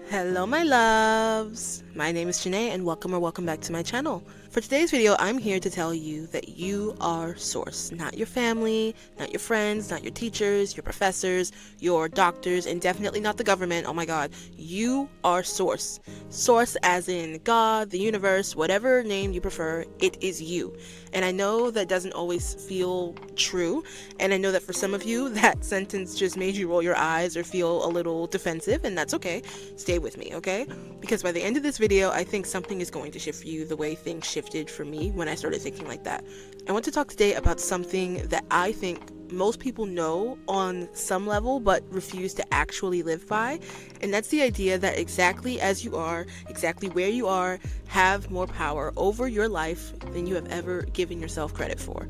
Hello my loves, my name is Janae and welcome back to my channel. For today's video, I'm here to tell you that you are source, not your family, not your friends, not your teachers, your professors, your doctors, and definitely not the government. Oh my god, you are source. Source as in God, the universe, whatever name you prefer, it is you. And I know that doesn't always feel true, and I know that for some of you that sentence just made you roll your eyes or feel a little defensive, and that's okay. Stay with me, okay? Because by the end of this video, I think something is going to shift for you the way things shifted for me when I started thinking like that. I want to talk today about something that I think most people know on some level but refuse to actually live by, and that's the idea that exactly as you are, exactly where you are, have more power over your life than you have ever given yourself credit for.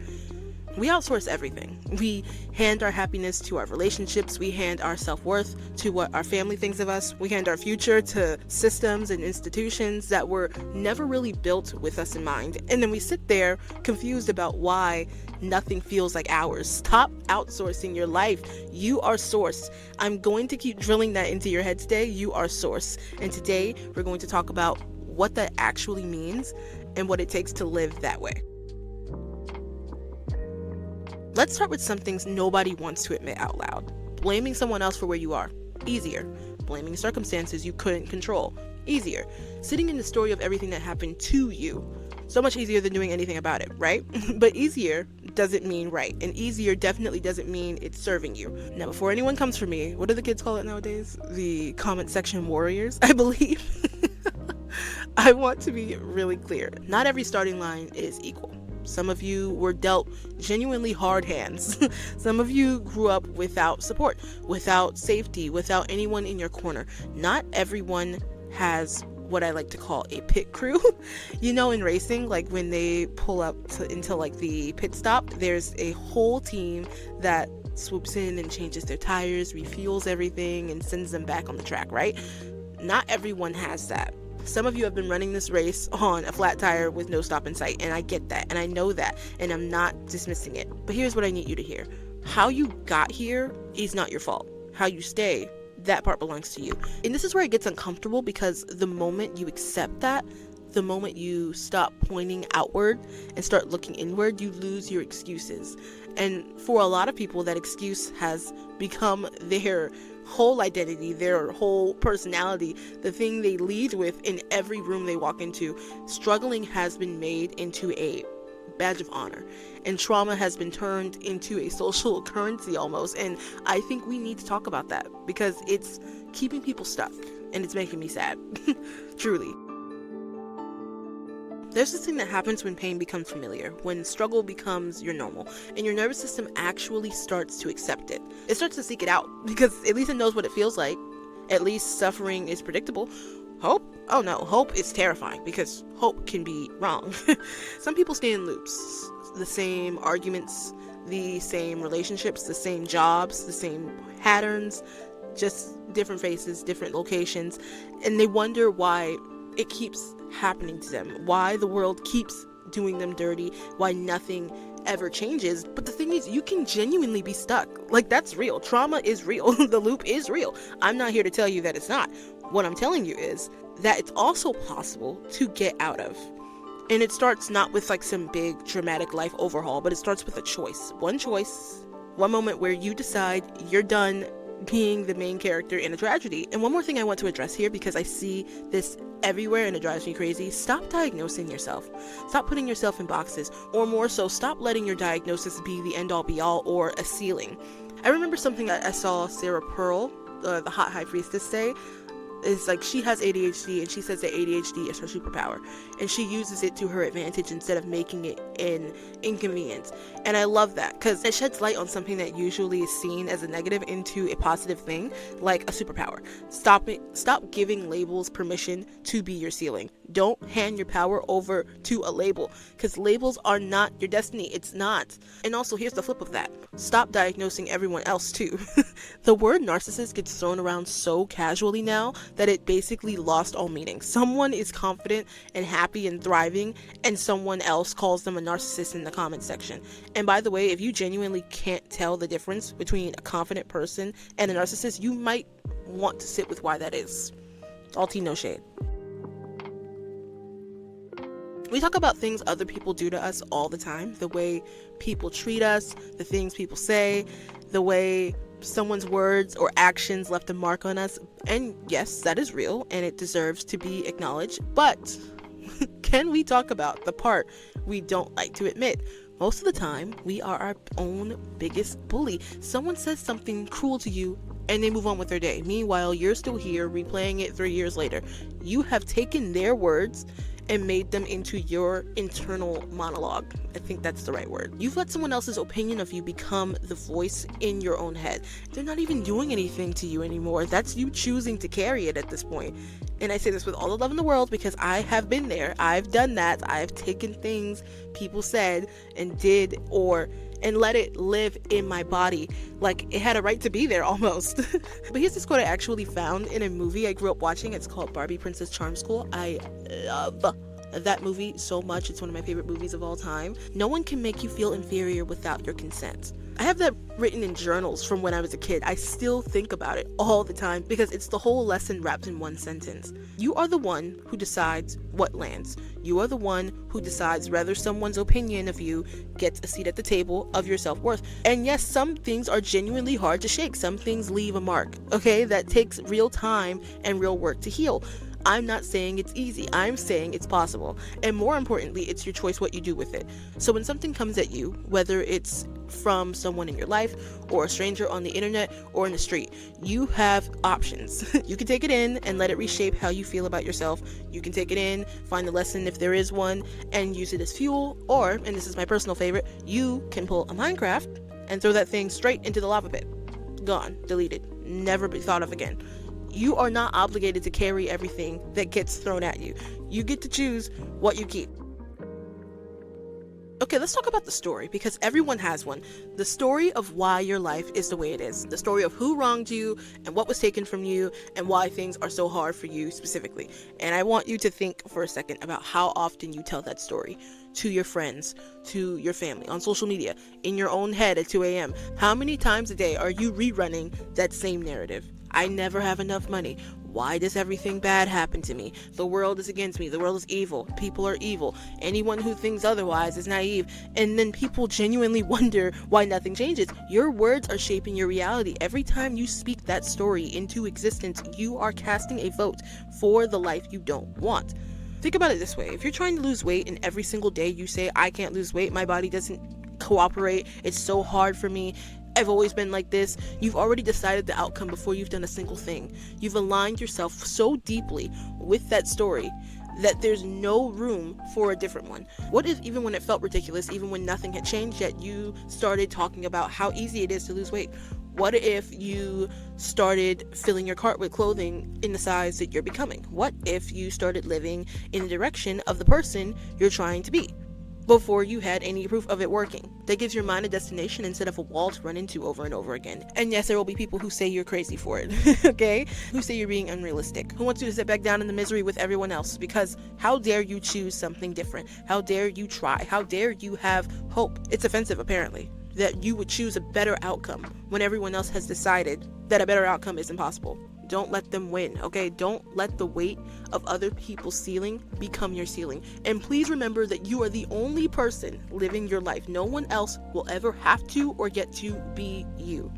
We outsource everything. We hand our happiness to our relationships. We hand our self-worth to what our family thinks of us. We hand our future to systems and institutions that were never really built with us in mind. And then we sit there confused about why nothing feels like ours. Stop outsourcing your life. You are source. I'm going to keep drilling that into your head today. You are source. And today we're going to talk about what that actually means and what it takes to live that way. Let's start with some things nobody wants to admit out loud. Blaming someone else for where you are. Easier. Blaming circumstances you couldn't control. Easier. Sitting in the story of everything that happened to you. So much easier than doing anything about it, right? But easier doesn't mean right. And easier definitely doesn't mean it's serving you. Now, before anyone comes for me, what do the kids call it nowadays? The comment section warriors, I believe. I want to be really clear. Not every starting line is equal. Some of you were dealt genuinely hard hands. Some of you grew up without support, without safety, without anyone in your corner. Not everyone has what I like to call a pit crew. You know, in racing, like when they pull up into like the pit stop, there's a whole team that swoops in and changes their tires, refuels everything, and sends them back on the track, right? Not everyone has that. Some of you have been running this race on a flat tire with no stop in sight, and I get that, and I know that, and I'm not dismissing it. But here's what I need you to hear. How you got here is not your fault. How you stay, that part belongs to you. And this is where it gets uncomfortable, because the moment you accept that, the moment you stop pointing outward and start looking inward, you lose your excuses. And for a lot of people, that excuse has become their whole identity, their whole personality, the thing they lead with in every room they walk into. Struggling has been made into a badge of honor, and trauma has been turned into a social currency almost. And I think we need to talk about that, because it's keeping people stuck, and it's making me sad. Truly. There's this thing that happens when pain becomes familiar, when struggle becomes your normal, and your nervous system actually starts to accept it. It starts to seek it out, because at least it knows what it feels like. At least suffering is predictable. Hope? Oh no, hope is terrifying, because hope can be wrong. Some people stay in loops. The same arguments, the same relationships, the same jobs, the same patterns, just different faces, different locations, and they wonder why it keeps happening to them, why the world keeps doing them dirty, why nothing ever changes. But the thing is, you can genuinely be stuck. Like, that's real. Trauma is real. The loop is real. I'm not here to tell you that it's not. What I'm telling you is that it's also possible to get out of. And it starts not with like some big dramatic life overhaul, but it starts with a choice. One moment where you decide you're done being the main character in a tragedy. And one more thing I want to address here, because I see this everywhere and it drives me crazy. Stop diagnosing yourself. Stop putting yourself in boxes, or more so, stop letting your diagnosis be the end all be all or a ceiling. I remember something that I saw Sarah Pearl, the hot high priestess, say. Is like, she has ADHD, and she says that ADHD is her superpower, and she uses it to her advantage instead of making it an inconvenience. And I love that, because it sheds light on something that usually is seen as a negative into a positive thing, like a superpower. Stop giving labels permission to be your ceiling. Don't hand your power over to a label, because labels are not your destiny. It's not. And also, here's the flip of that. Stop diagnosing everyone else too. The word narcissist gets thrown around so casually now that it basically lost all meaning. Someone is confident and happy and thriving, and someone else calls them a narcissist in the comment section. And by the way, if you genuinely can't tell the difference between a confident person and a narcissist, you might want to sit with why that is. All tea, no shade. We talk about things other people do to us all the time. The way people treat us, the things people say, the way someone's words or actions left a mark on us. And yes, that is real and it deserves to be acknowledged. But can we talk about the part we don't like to admit? Most of the time, we are our own biggest bully. Someone says something cruel to you and they move on with their day. Meanwhile, you're still here replaying it 3 years later. You have taken their words and made them into your internal monologue. I think that's the right word. You've let someone else's opinion of you become the voice in your own head. They're not even doing anything to you anymore. That's you choosing to carry it at this point. And I say this with all the love in the world because I have been there. I've done that. I've taken things people said and did and let it live in my body like it had a right to be there almost. But here's this quote I actually found in a movie I grew up watching. It's called Barbie Princess Charm School. I love that movie so much. It's one of my favorite movies of all time. No one can make you feel inferior without your consent. I have that written in journals from when I was a kid. I still think about it all the time because it's the whole lesson wrapped in one sentence. You are the one who decides what lands. You are the one who decides whether someone's opinion of you gets a seat at the table of your self-worth. And yes, some things are genuinely hard to shake. Some things leave a mark, okay? That takes real time and real work to heal. I'm not saying it's easy. I'm saying it's possible. And more importantly, it's your choice what you do with it. So when something comes at you, whether it's from someone in your life or a stranger on the internet or in the street, you have options. You can take it in and let it reshape how you feel about yourself. You can take it in, find the lesson if there is one, and use it as fuel. Or, and this is my personal favorite, you can pull a Minecraft and throw that thing straight into the lava pit. Gone, deleted, never be thought of again. You are not obligated to carry everything that gets thrown at you. You get to choose what you keep. Okay, let's talk about the story because everyone has one. The story of why your life is the way it is. The story of who wronged you and what was taken from you and why things are so hard for you specifically. And I want you to think for a second about how often you tell that story to your friends, to your family, on social media, in your own head at 2 a.m. How many times a day are you rerunning that same narrative? I never have enough money. Why does everything bad happen to me? The world is against me. The world is evil. People are evil. Anyone who thinks otherwise is naive. And then people genuinely wonder why nothing changes. Your words are shaping your reality. Every time you speak that story into existence, you are casting a vote for the life you don't want. Think about it this way. If you're trying to lose weight and every single day you say, I can't lose weight, my body doesn't cooperate, it's so hard for me, I've always been like this, you've already decided the outcome before you've done a single thing. You've aligned yourself so deeply with that story that there's no room for a different one. What if even when it felt ridiculous, even when nothing had changed yet, you started talking about how easy it is to lose weight? What if you started filling your cart with clothing in the size that you're becoming? What if you started living in the direction of the person you're trying to be before you had any proof of it working? That gives your mind a destination instead of a wall to run into over and over again. And yes, there will be people who say you're crazy for it, okay? Who say you're being unrealistic, who wants you to sit back down in the misery with everyone else, because how dare you choose something different? How dare you try? How dare you have hope? It's offensive, apparently, that you would choose a better outcome when everyone else has decided that a better outcome is impossible. Don't let them win, okay? Don't let the weight of other people's ceiling become your ceiling. And please remember that you are the only person living your life. No one else will ever have to or get to be you.